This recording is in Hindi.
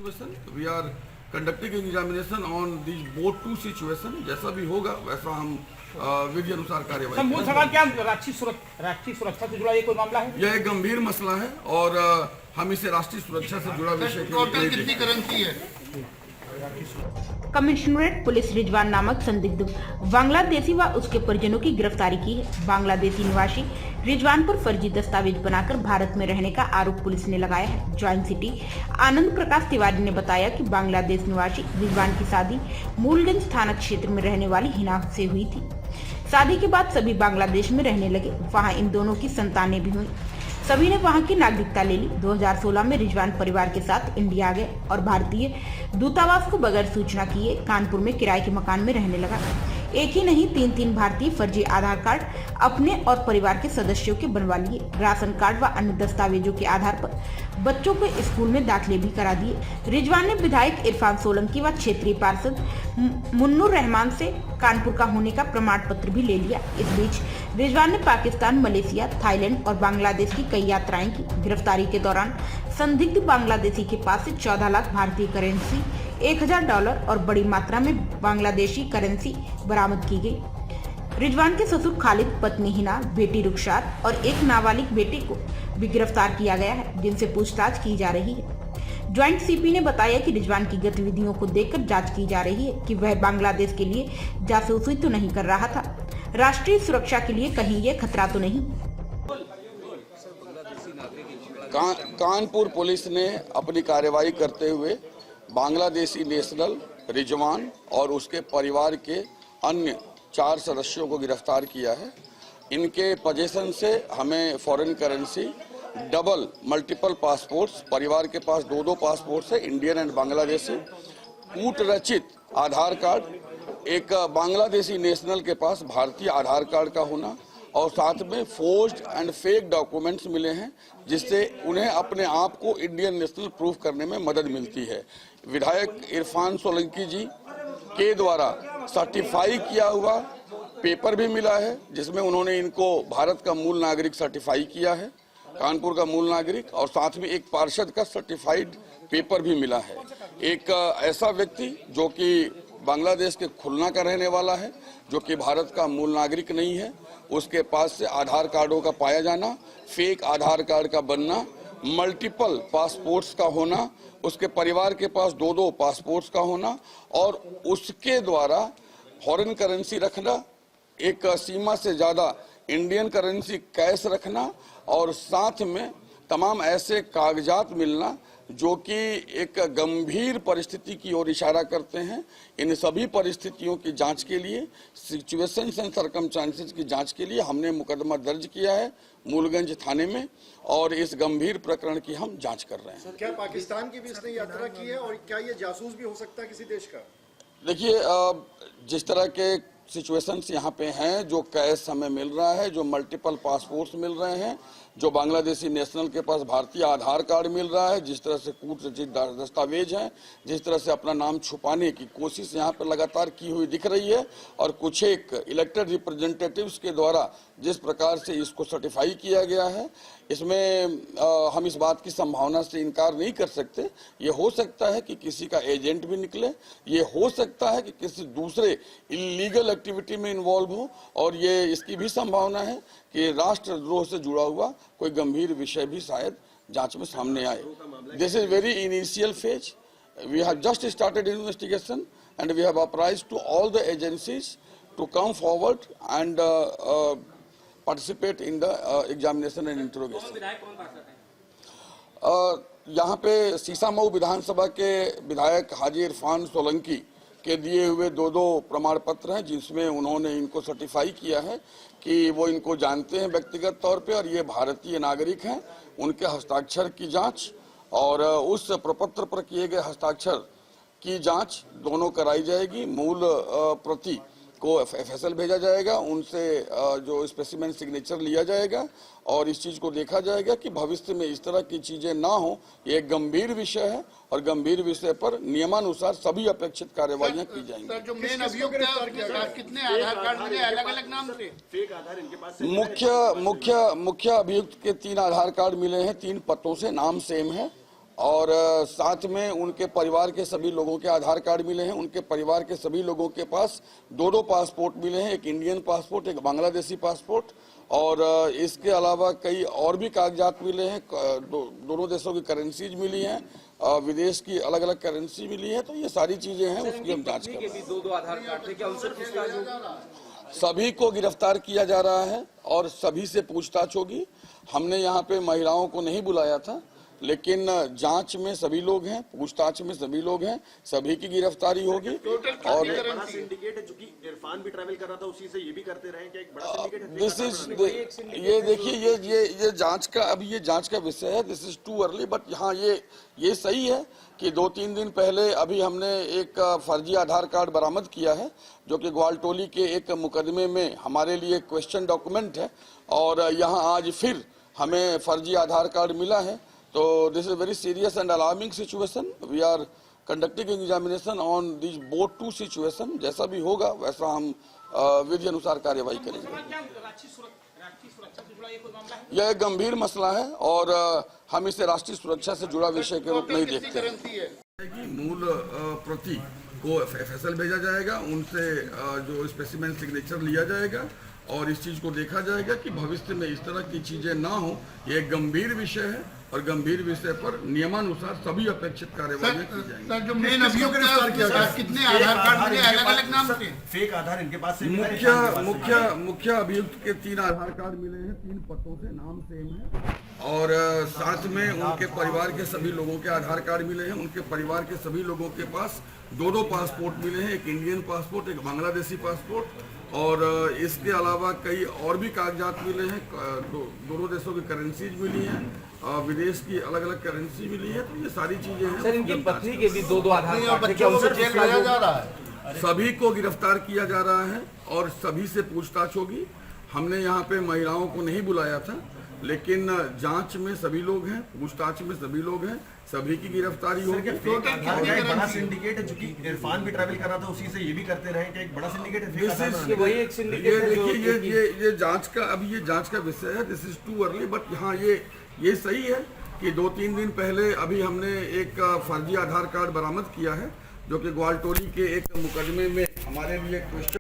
Situation we are conducting examination on this both two situation. जैसा भी होगा वैसा हम विधि अनुसार कार्यवाही। मूल सवाल क्या राष्ट्रीय सुरक्षा से जुड़ा ये कोई मामला है? यह एक गंभीर मसला है और हम इसे राष्ट्रीय सुरक्षा से जुड़ा विषय टोटल कितनी करेंसी है? कमिश्नरेट पुलिस रिजवान नामक संदिग्ध बांग्लादेशी व उसके परिजनों की गिरफ्तारी की है। बांग्लादेशी निवासी रिजवान पर फर्जी दस्तावेज बनाकर भारत में रहने का आरोप पुलिस ने लगाया है। ज्वाइंट सिटी आनंद प्रकाश तिवारी ने बताया कि बांग्लादेश निवासी रिजवान की शादी मूलगंज थाना क्षेत्र में रहने वाली हिना से हुई थी। शादी के बाद सभी बांग्लादेश में रहने लगे। वहाँ इन दोनों की संतानें भी हुई। सभी ने वहां की नागरिकता ले ली। 2016 में रिजवान परिवार के साथ इंडिया आ गए और भारतीय दूतावास को बगैर सूचना किए कानपुर में किराए के मकान में रहने लगा। एक ही नहीं 3 भारतीय फर्जी आधार कार्ड अपने और परिवार के सदस्यों के बनवा लिए। राशन कार्ड व अन्य दस्तावेजों के आधार पर बच्चों को स्कूल में दाखिले भी करा दिए। रिजवान ने विधायक इरफान सोलंकी व क्षेत्रीय पार्षद मुन्नुर रहमान से कानपुर का होने का प्रमाण पत्र भी ले लिया। इस बीच रिजवान ने पाकिस्तान, मलेशिया, थाईलैंड और बांग्लादेश की कई यात्राएं की। गिरफ्तारी के दौरान संदिग्ध बांग्लादेशी के पास से 14 लाख भारतीय करेंसी, $1000 और बड़ी मात्रा में बांग्लादेशी करेंसी बरामद की गई। रिजवान के ससुर खालिद, पत्नी हिना, बेटी रुखसार और एक नाबालिग बेटे को भी गिरफ्तार किया गया है, जिनसे पूछताछ की जा रही है। ज्वाइंट सीपी ने बताया कि रिजवान की गतिविधियों को देखकर जांच की जा रही है कि वह बांग्लादेश के लिए जासूसी तो नहीं कर रहा था, राष्ट्रीय सुरक्षा के लिए कहीं ये खतरा तो नहीं। कानपुर पुलिस ने अपनी कार्रवाई करते हुए बांग्लादेशी नेशनल रिजवान और उसके परिवार के अन्य 4 सदस्यों को गिरफ्तार किया है। इनके पोजीशन से हमें foreign currency, double multiple passports, परिवार के पास 2 पासपोर्ट्स है, इंडियन एंड बांग्लादेशी, कूट रचित आधार कार्ड, एक बांग्लादेशी नेशनल के पास भारतीय आधार कार्ड का होना और साथ में फोर्ज्ड एंड फेक डॉक्यूमेंट्स मिले हैं, जिससे उन्हें अपने आप को इंडियन नेशनल प्रूफ करने में मदद मिलती है। विधायक इरफान सोलंकी जी के द्वारा सर्टिफाई किया हुआ पेपर भी मिला है, जिसमें उन्होंने इनको भारत का मूल नागरिक सर्टिफाई किया है, कानपुर का मूल नागरिक, और साथ में एक पार्षद का सर्टिफाइड पेपर भी मिला है। एक ऐसा व्यक्ति जो कि बांग्लादेश के खुलना का रहने वाला है, जो कि भारत का मूल नागरिक नहीं है, उसके पास से आधार कार्डों का पाया जाना, फेक आधार कार्ड का बनना, मल्टीपल पासपोर्ट्स का होना, उसके परिवार के पास 2 पासपोर्ट्स का होना और उसके द्वारा फॉरेन करेंसी रखना, एक सीमा से ज़्यादा इंडियन करेंसी कैश रखना और साथ में तमाम ऐसे कागजात मिलना जो कि एक गंभीर परिस्थिति की ओर इशारा करते हैं। इन सभी परिस्थितियों की जांच के लिए, सिचुएशंस एंड सर्कमस्टांसेस की जांच के लिए हमने मुकदमा दर्ज किया है मूलगंज थाने में और इस गंभीर प्रकरण की हम जांच कर रहे हैं। सर, क्या पाकिस्तान की भी इसने यात्रा की है और क्या ये जासूस भी हो सकता है किसी देश का? देखिए, जिस तरह के सिचुएशंस यहाँ पे हैं, जो कैश हमें मिल रहा है, जो मल्टीपल पासपोर्ट्स मिल रहे हैं, जो बांग्लादेशी नेशनल के पास भारतीय आधार कार्ड मिल रहा है, जिस तरह से कूट रचित दस्तावेज हैं, जिस तरह से अपना नाम छुपाने की कोशिश यहाँ पे लगातार की हुई दिख रही है और कुछ एक इलेक्टेड रिप्रेजेंटेटिव्स के द्वारा जिस प्रकार से इसको सर्टिफाई किया गया है, इसमें हम इस बात की संभावना से इनकार नहीं कर सकते। ये हो सकता है कि किसी का एजेंट भी निकले, ये हो सकता है कि किसी दूसरे इलीगल एक्टिविटी में इन्वॉल्व हो और ये इसकी भी संभावना है कि राष्ट्रद्रोह से जुड़ा हुआ कोई गंभीर विषय भी शायद जांच में सामने आए। This is very initial phase, we have just started investigation and we have apprised to all the agencies to come forward and participate in the examination and interrogation. यहाँ पे सीसामऊ विधानसभा के विधायक हाजी इरफान सोलंकी के दिए हुए 2 प्रमाण पत्र हैं, जिसमें उन्होंने इनको सर्टिफाई किया है कि वो इनको जानते हैं व्यक्तिगत तौर पे और ये भारतीय नागरिक हैं। उनके हस्ताक्षर की जांच और उस प्रपत्र पर किए गए हस्ताक्षर की जांच दोनों कराई जाएगी। मूल प्रति को एफएसएल भेजा जाएगा, उनसे जो स्पेसिमेन सिग्नेचर लिया जाएगा और इस चीज को देखा जाएगा कि भविष्य में इस तरह की चीजें ना हो। ये एक गंभीर विषय है और गंभीर विषय पर नियमानुसार सभी अपेक्षित कार्यवाहियां की जाएंगी। सर, जो मेन अभियुक्त है, कितने आधार कार्ड मिले अलग-अलग नाम से? फेक आधार इनके पास? मुख्य अभियुक्त के 3 आधार कार्ड मिले हैं, 3 पतों से, नाम सेम है और साथ में उनके परिवार के सभी लोगों के आधार कार्ड मिले हैं। उनके परिवार के सभी लोगों के पास दो पासपोर्ट मिले हैं, एक इंडियन पासपोर्ट, एक बांग्लादेशी पासपोर्ट, और इसके अलावा कई और भी कागजात मिले हैं। दोनों देशों की करेंसीज मिली हैं, विदेश की अलग अलग करेंसी मिली है। तो ये सारी चीजें हैं, उसकी हम जांच कर रहे हैं। दो आधार कार्ड थे, क्या उनसे पूछताछ होगी? सभी को गिरफ्तार किया जा रहा है और सभी से पूछताछ होगी। हमने यहाँ पे महिलाओं को नहीं बुलाया था, लेकिन जांच में सभी लोग हैं, पूछताछ में सभी लोग हैं, सभी की गिरफ्तारी होगी। और बड़ा सिंडिकेट है, चूंकि इरफान भी ट्रैवल कर रहा था, उसी से ये भी करते रहे, क्या एक बड़ा सिंडिकेट है? दिस इज ये देखिए, ये जांच का, अभी ये जांच का विषय है। This is too early, but हाँ ये सही है कि 2-3 दिन पहले अभी हमने एक फर्जी आधार कार्ड बरामद किया है, जो कि ग्वालटोली के एक मुकदमे में हमारे लिए क्वेश्चन डॉक्यूमेंट है, और यहाँ आज फिर हमें फर्जी आधार कार्ड मिला है। तो this is very serious and alarming situation. We are conducting examination on this both two situation. जैसा भी होगा वैसा हम विधि अनुसार कार्यवाही करेंगे। राष्ट्रीय सुरक्षा से जुड़ा ये कोई मामला है? यह एक गंभीर मसला है और हम इसे राष्ट्रीय सुरक्षा से जुड़ा विषय के रूप में ही देखते हैं। मूल प्रति को एफएसएल भेजा जाएगा, उनसे जो स्पेसिमेन सिग्नेचर लिया जाएगा और इस चीज को देखा जाएगा कि भविष्य में इस तरह की चीजें ना हो। ये एक गंभीर विषय है और गंभीर विषय पर नियमानुसार सभी अपेक्षित कार्यवाही की जाएंगी। सर, जो मेन अभियुक्त है, कितने आधार कार्ड मिले, अलग अलग नाम के? फेक आधार इनके पास से मुख्य अभियुक्त के 3 आधार कार्ड मिले हैं, 3 पतों से, नाम सेम है, और साथ में उनके परिवार के सभी लोगों के आधार कार्ड मिले हैं। उनके परिवार के सभी लोगों के पास दो पासपोर्ट मिले हैं, एक इंडियन पासपोर्ट, एक बांग्लादेशी पासपोर्ट, और इसके अलावा कई और भी कागजात मिले हैं। दोनों देशों की करेंसीज मिली हैं, विदेश की अलग अलग करेंसी मिली है। तो ये सारी चीजें हैं। सर, इनकी पत्नी के भी दो आधार कार्ड थे, क्या बच्चों उनसे को जेल पूछताछ भेजा जा होगी? रहा है। सभी को गिरफ्तार किया जा रहा है और सभी से पूछताछ होगी। हमने यहाँ पे महिलाओं को नहीं बुलाया था, लेकिन जांच में सभी लोग हैं, पूछताछ में सभी लोग हैं, सभी की गिरफ्तारी होगी। बड़ा सिंडिकेट है, चूंकि इरफान भी ट्रैवल कर रहा था, उसी से ये भी करते रहे, क्या एक बड़ा सिंडिकेट है? फेक आधार बनाने? वही एक सिंडिकेट है जो देखिए, ये जांच का, अभी ये जांच का विषय है। This is too early, but हाँ ये सही है कि 2-3 दिन पहले अभी हमने एक फर्जी आधार कार्ड बरामद किया है, जो कि ग्वालटोली के एक मुकदमे में हमारे लिए क्वेश्चन